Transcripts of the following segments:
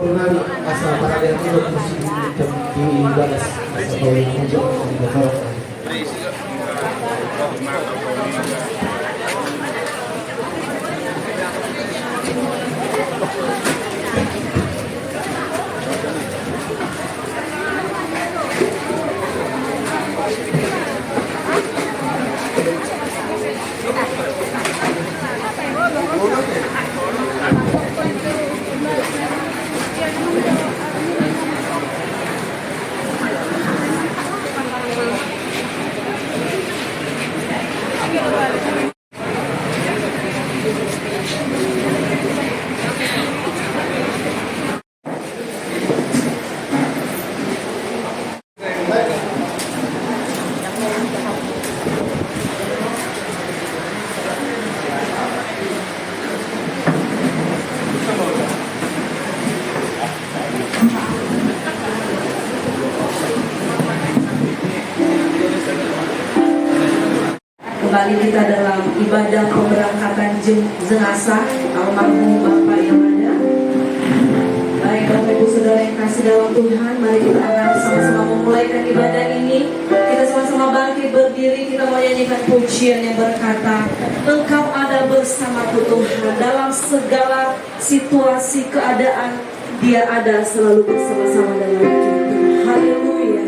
Purnari asal Paralian itu di Bagas asal yang muncul di Bagas. Kembali kita dalam ibadah pemberangkatan jenazah almarhum Bapak yang ada. Baik Bapak Ibu Saudara yang kasih dalam Tuhan, mari kita akan sama-sama memulaikan ibadah ini. Kita sama-sama bangkit berdiri, kita mau nyanyikan pujian yang berkata, Engkau ada bersamaku Tuhan dalam segala situasi keadaan, Dia ada selalu bersama-sama dalam kita. Haleluya.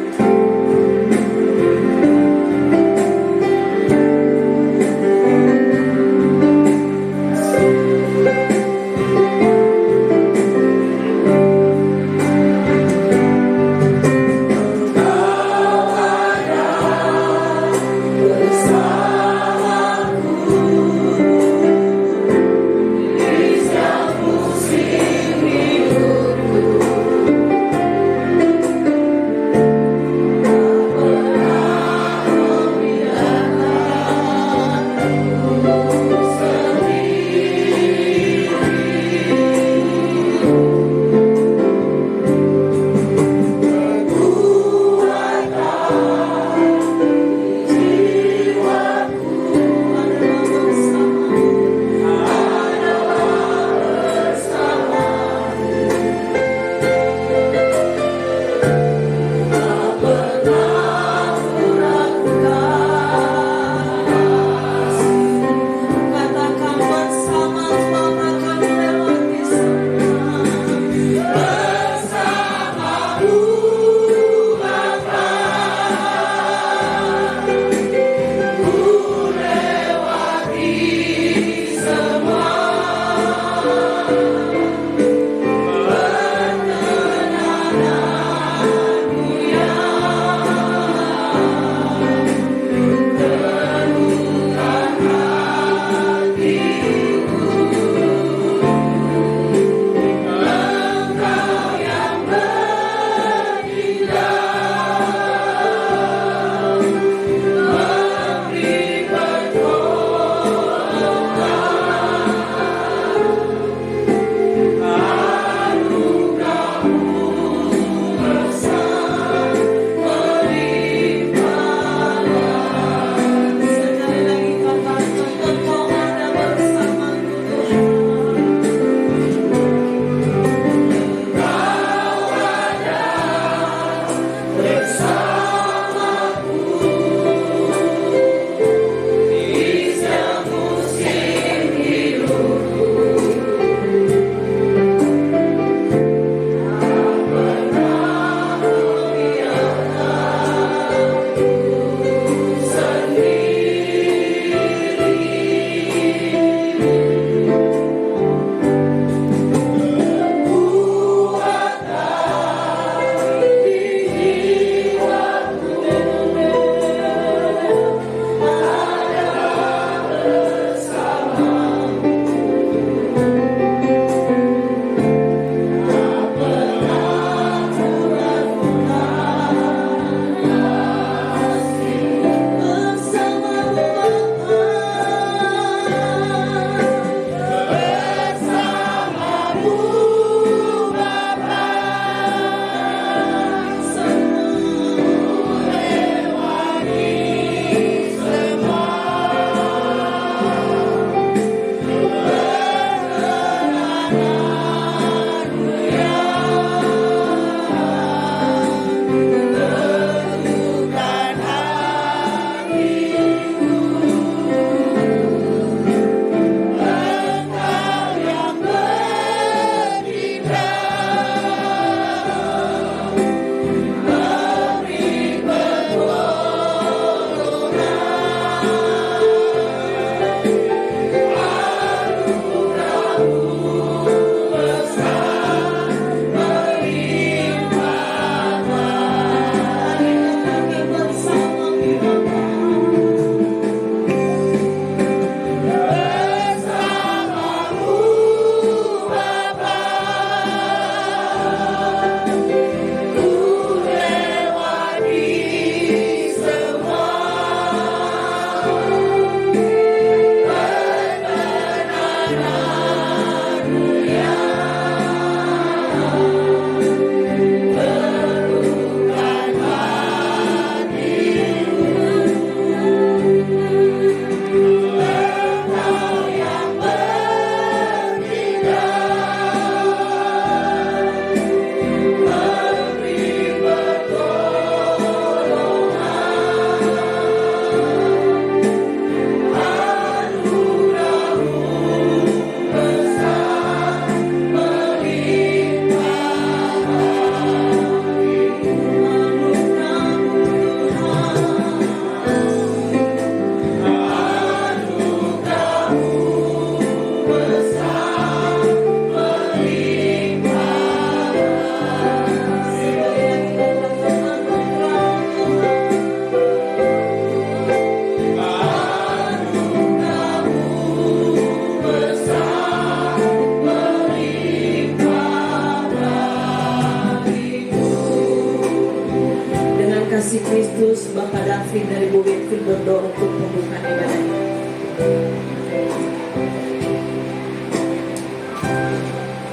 kasih Kristus, Bapak David dari Bu Winfield berdoa untuk pembukaan ibadah ini.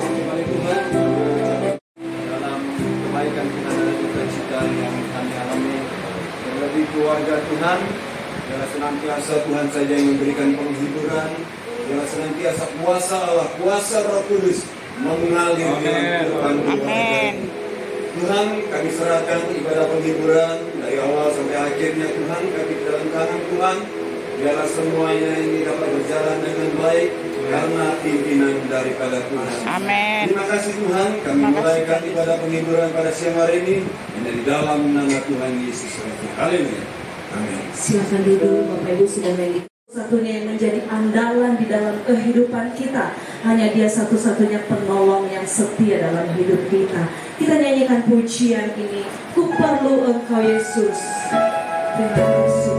Kembali Tuhan dalam kebaikan Tuhan dan sukacita yang kami alami, terlebih keluarga Tuhan, biarlah senantiasa Tuhan saja yang memberikan penghiburan, biarlah senantiasa kuasa Allah, kuasa Roh Kudus mengalir dalam kehidupan keluarga. Tuhan, kami serahkan ibadah penghiburan dari awal sampai akhirnya Tuhan, kami di dalam tangan Tuhan. Biarlah semuanya ini dapat berjalan dengan baik karena pimpinan daripada Tuhan. Amin. Terima kasih Tuhan, kami mulaikan ibadah penghiburan pada siang hari ini dari dalam nama Tuhan Yesus Kristus. Haleluya. Amin. Silakan duduk Bapak Ibu Saudara yang satunya yang menjadi andalan di dalam kehidupan kita. Hanya Dia satu-satunya penolong yang setia dalam hidup kita. Kita nyanyikan pujian ini. Ku perlu Engkau Yesus. Terima kasih.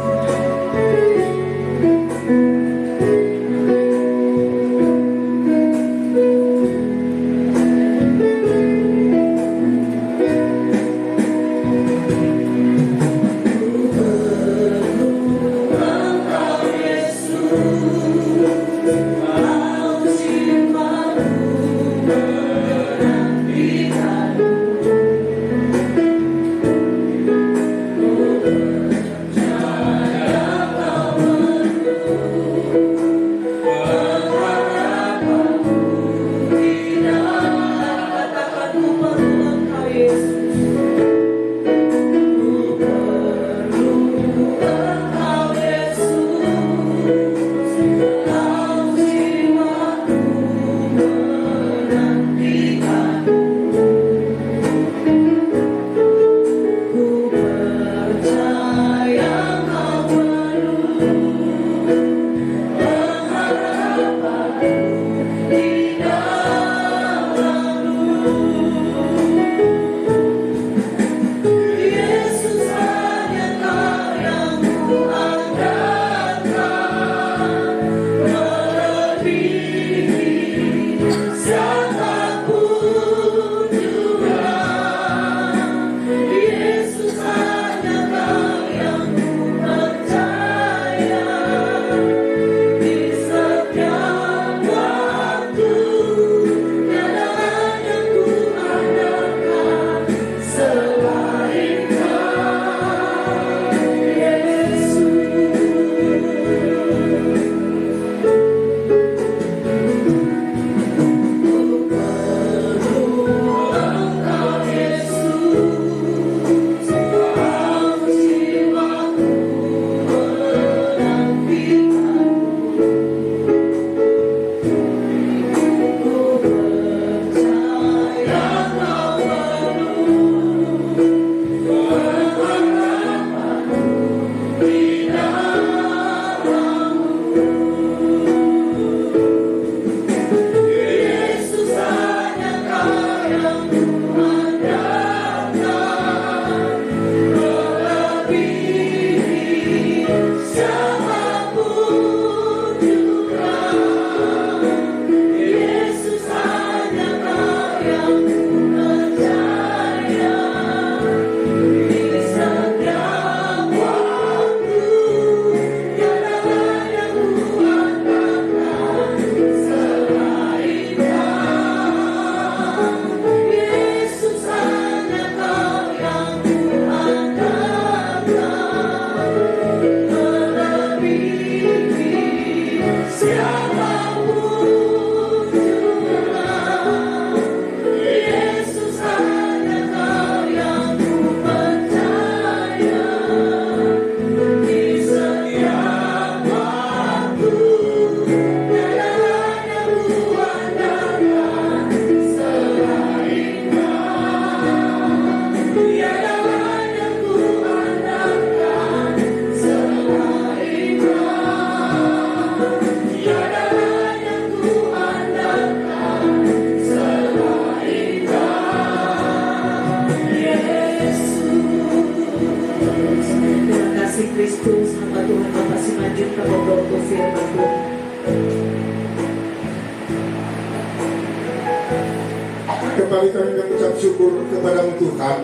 kembali kami mengucap syukur kepada Tuhan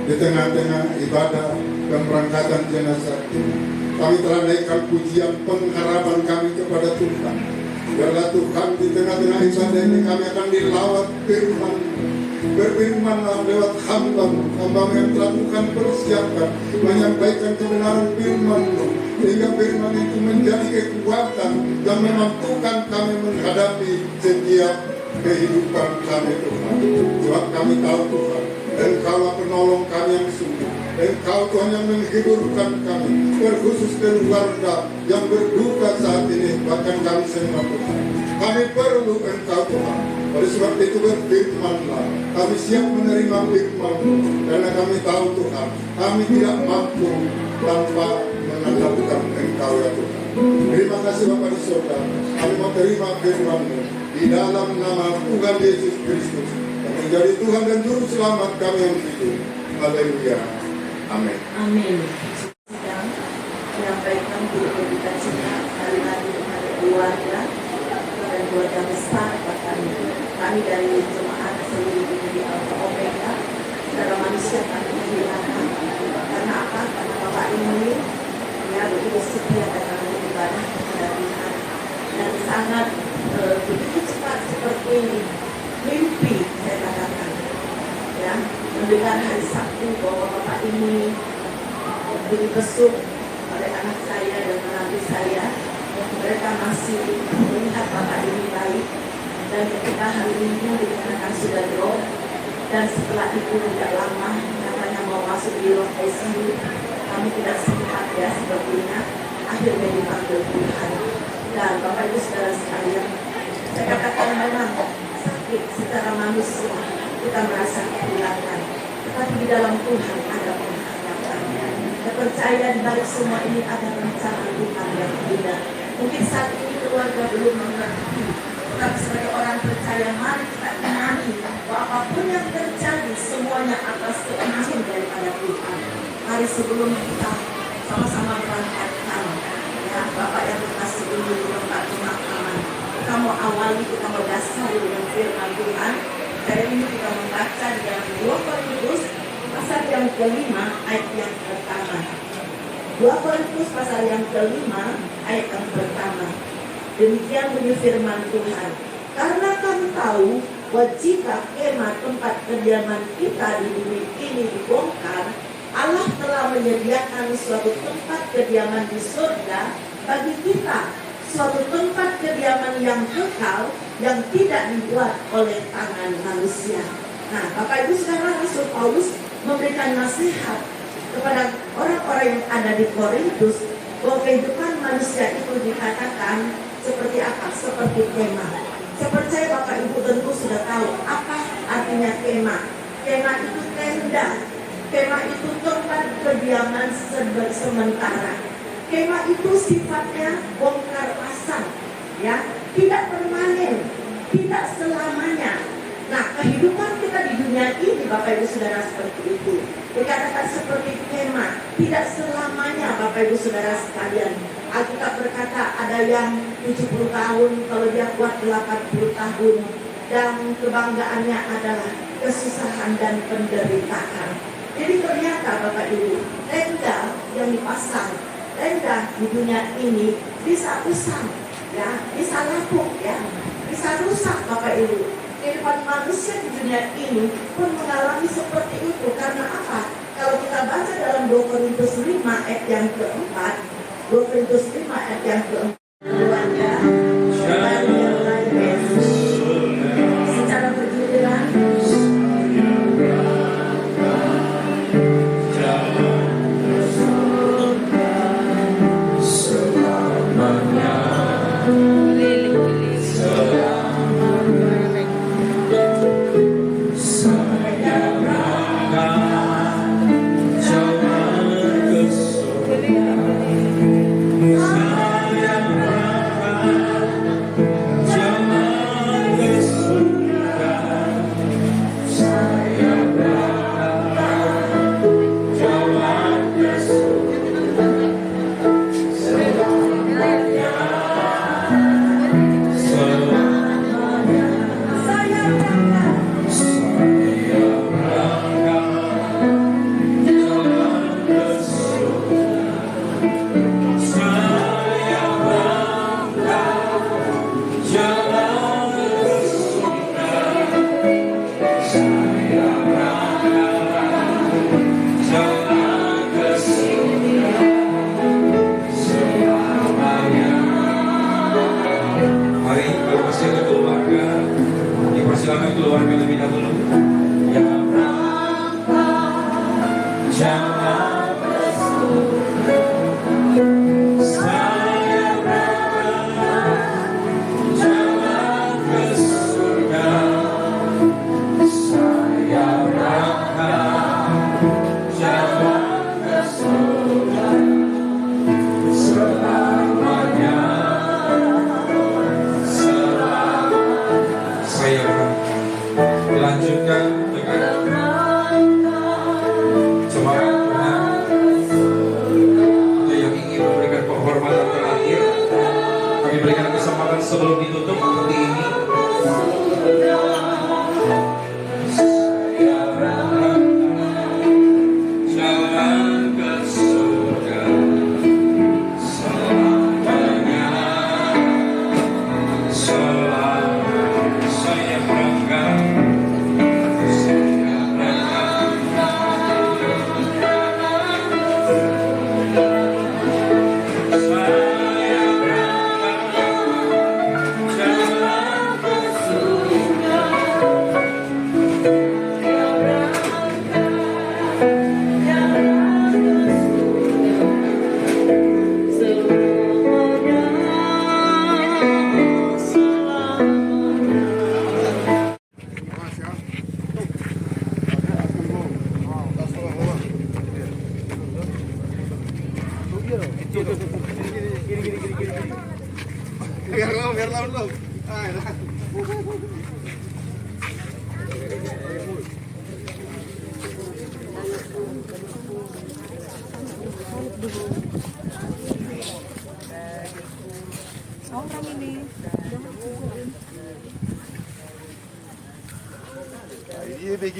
di tengah-tengah ibadah pemberangkatan jenazah ini. Kami telah naikkan pujian pengharapan kami kepada Tuhan. Biarlah Tuhan di tengah-tengah ibadah ini kami akan dilawat firman. Berfirmanlah lewat hamba yang telah Tuhan persiapkan menyampaikan kebenaran firman-Mu, sehingga firman itu menjadi kekuatan yang memampukan kami menghadapi setiap kehidupan kami Tuhan. Sebab kami tahu Tuhan, Engkaulah penolong kami yang sungguh. Engkau Tuhan yang menghiburkan kami, terkhusus keluarga yang berduka saat ini, bahkan kami semua Tuhan. Kami perlu Engkau Tuhan. Oleh sebab itu berfirmanlah, kami siap menerima firman-Mu, karena kami tahu Tuhan, kami tidak mampu tanpa mengandalkan Engkau ya Tuhan. Terima kasih Bapa di surga, kami mau terima firman-Mu di dalam nama Tuhan Yesus Kristus, yang menjadi Tuhan dan Juru Selamat kami yang hidup. Haleluya. Amin. Amin. Sedang menyampaikan berita cinta hari-hari kepada keluarga dan keluarga besar bahkan kami dari jemaat seluruh di Alpha Omega secara manusia kami kehilangan karena apa? Karena Bapak ini ya begitu setia dalam ibadah kepada Tuhan dan sangat begitu cepat seperti mimpi saya katakan ya, mendengar hari Sabtu bahwa Bapak ini dibesuk oleh anak saya dan menantu saya. Mereka masih melihat Bapak ini baik, dan ketika hari Minggu dikatakan sudah drop, dan setelah itu tidak lama katanya mau masuk di ruang ICU. Kami tidak sehat ya sepertinya, akhirnya dipanggil Tuhan. Dan Bapak Ibu saudara sekalian, saya katakan memang sakit secara manusia, kita merasa kehilangan, tetapi di dalam Tuhan ada pengharapan. Saya percaya di balik semua ini ada rencana Tuhan yang indah. Mungkin saat ini keluarga belum mengerti, tetapi sebagai orang percaya mari kita imani bahwa apapun yang terjadi semuanya atas keizin daripada Tuhan. Mari sebelum kita sama-sama berangkatkan ya Bapak yang terkasih ini di tempat pemakaman, kita mau awali, kita mau dasari dengan firman Tuhan. Hari ini kita membaca di dalam 2 Korintus pasal yang kelima ayat yang pertama. 2 Korintus pasal yang kelima ayat yang pertama. Demikian bunyi firman Tuhan. Karena kami tahu bahwa jika kemah tempat kediaman kita di bumi ini dibongkar, Allah telah menyediakan suatu tempat kediaman di surga bagi kita, suatu tempat kediaman yang kekal yang tidak dibuat oleh tangan manusia. Nah, Bapak Ibu sekarang Rasul Paulus memberikan nasihat kepada orang-orang yang ada di Korintus bahwa kehidupan manusia itu dikatakan seperti apa? Seperti kemah. Saya percaya Bapak Ibu tentu sudah tahu apa artinya kemah. Kemah itu tenda. Kemah itu tempat kediaman sementara. Kemah itu sifatnya bongkar pasang, ya, tidak permanen, tidak selamanya. Nah, kehidupan kita di dunia ini, Bapak Ibu Saudara, seperti itu. Dikatakan seperti kemah, tidak selamanya, Bapak Ibu Saudara sekalian. Alkitab berkata ada yang 70 tahun, kalau dia kuat 80 tahun. Dan kebanggaannya adalah kesusahan dan penderitaan. Jadi ternyata Bapak Ibu, tenda yang dipasang, tenda di dunia ini bisa usang, ya, bisa lapuk, ya, bisa rusak Bapak Ibu. Kehidupan manusia di dunia ini pun mengalami seperti itu. Karena apa? Kalau kita baca dalam 2 Korintus 5 ayat yang keempat, 2 Korintus 5 ayat yang keempat, keluarga, secara bergiliran,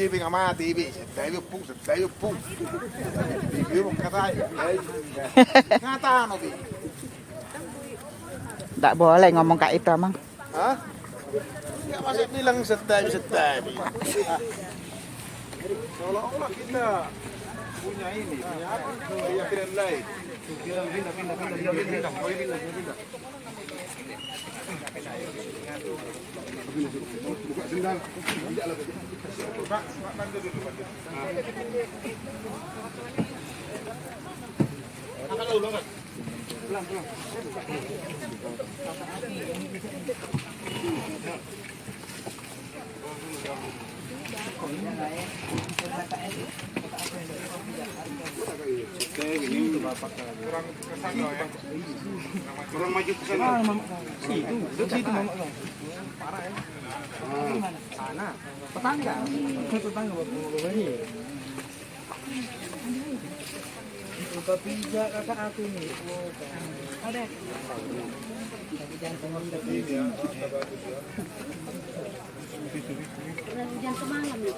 Ibi ngamati ibi, tayo pung. Ibi mo katay. Ngata ano bi? Tak boleh ngomong kayak itu, Mang. Hah? Ya masih bilang setai. Seolah-olah kita punya ini, punya apa? Keyakinan lain. Pindah. Buka sendal. Pak, bantu dulu, Pak. Angkat dulu, Mas. Pelan. Kurang maju ke sana. Situ mama. Parah ya. Sana. Tetangga bapak ini. Lupa pijak kakak aku nih. Ada. Jangan semalam nih.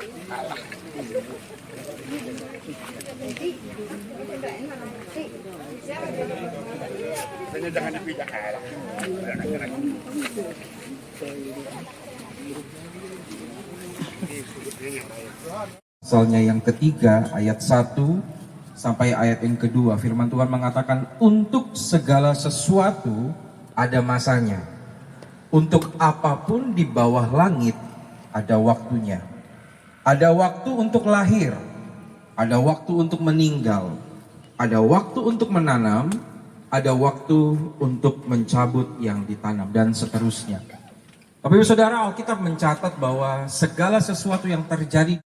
Jangan dipijak kalah. Pasalnya yang ketiga ayat 1 sampai ayat yang kedua, firman Tuhan mengatakan untuk segala sesuatu ada masanya. Untuk apapun di bawah langit ada waktunya. Ada waktu untuk lahir, ada waktu untuk meninggal, ada waktu untuk menanam, ada waktu untuk mencabut yang ditanam, dan seterusnya. Bapak Ibu Saudara, Alkitab mencatat bahwa segala sesuatu yang terjadi